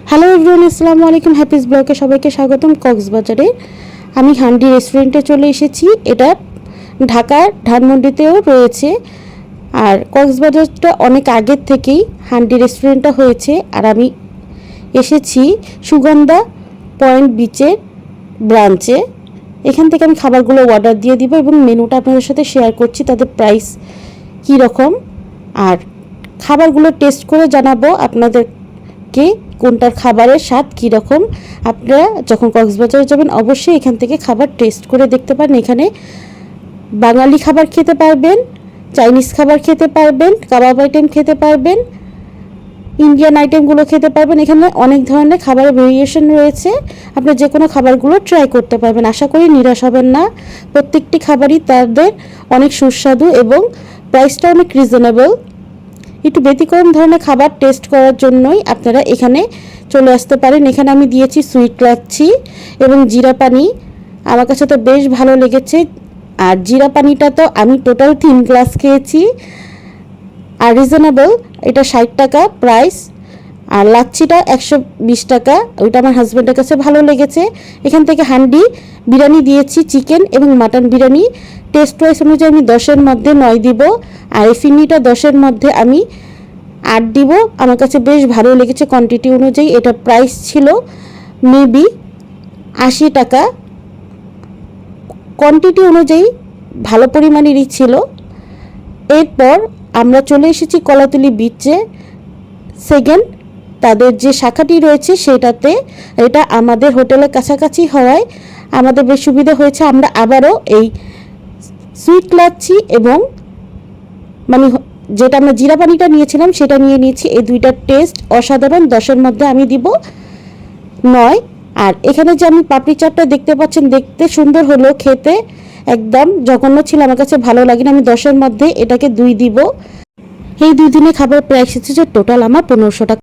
Hello everyone, আসসালামু আলাইকুম। Happy's ব্লগে সবাইকে স্বাগতম। কক্সবাজারে আমি হান্ডি রেস্টুরেন্টে চলে এসেছি। এটা ঢাকার ধানমন্ডিতেও রয়েছে। আর কক্সবাজারটা অনেক আগের থেকেই হান্ডি রেস্টুরেন্টটা হয়েছে। আর আমি এসেছি সুগন্ধা পয়েন্ট বিচের ব্রাঞ্চে। এখান থেকে আমি খাবারগুলো অর্ডার দিয়ে দিব এবং মেনুটা আপনাদের সাথে শেয়ার করছি, তাদের প্রাইস কী রকম, আর খাবারগুলো টেস্ট করে জানাবো আপনাদেরকে কোনটার খাবারের স্বাদ কীরকম। আপনারা যখন কক্সবাজারে যাবেন অবশ্যই এখান থেকে খাবার টেস্ট করে দেখতে পারেন। এখানে বাঙালি খাবার খেতে পারবেন, চাইনিজ খাবার খেতে পারবেন, কাবাব আইটেম খেতে পারবেন, ইন্ডিয়ান আইটেমগুলো খেতে পারবেন। এখানে অনেক ধরনের খাবারের ভেরিয়েশন রয়েছে। আপনারা যে কোনো খাবারগুলো ট্রাই করতে পারবেন। আশা করি নিরাশ হবেন না। প্রত্যেকটি খাবারই তাদের অনেক সুস্বাদু এবং প্রাইসটা অনেক রিজনেবল। একটু ব্যতিক্রম ধরনের খাবার টেস্ট করার জন্যই আপনারা এখানে চলে আসতে পারেন। এখানে আমি দিয়েছি সুইট লাচ্ছি এবং জিরা পানি। আমার কাছে তো বেশ ভালো লেগেছে। আর জিরা পানিটা তো আমি টোটাল 3 গ্লাস খেয়েছি। আর রিজনেবল, এটা 60 টাকা প্রাইস। আর লাচ্ছিটা 120 টাকা, ওইটা আমার হাজব্যান্ডের কাছে ভালো লেগেছে। এখান থেকে হান্ডি বিরিয়ানি দিয়েছি, চিকেন এবং মাটন বিরিয়ানি। টেস্ট ওয়াইজ অনুযায়ী আমি 10-এর মধ্যে 9 দিব। আর এই ফিরনিটা 10-এর মধ্যে আমি 8 দিব। আমার কাছে বেশ ভালো লেগেছে কোয়ান্টিটি অনুযায়ী। এটা প্রাইস ছিল মেবি 80 টাকা। কোয়ান্টিটি অনুযায়ী ভালো পরিমাণেরই ছিল। এরপর আমরা চলে এসেছি কলাতলি বিচে। সেকেন্ড তাদের যে শাখাটি রয়েছে সেটাতে, এটা আমাদের হোটেলের কাছাকাছি হওয়ায় আমাদের বেশ সুবিধা হয়েছে। আমরা আবারও এই সুইট লাচ্ছি এবং যেটা আমরা জিরা পানিটা নিয়েছিলাম সেটা নিয়ে নিয়েছি। এই দুইটার টেস্ট অসাধারণ। 10-এর মধ্যে আমি দিব 9। আর এখানে যে আমি পাপড়ি চাটটা দেখতে পাচ্ছেন, দেখতে সুন্দর হলেও খেতে একদম জঘন্য ছিল, আমার কাছে ভালো লাগেনি। আমি 10-এর মধ্যে এটাকে 2 দিব। এই 2 দিনে খাবার প্রাইস এসেছে টোটাল আমার 1500 টাকা।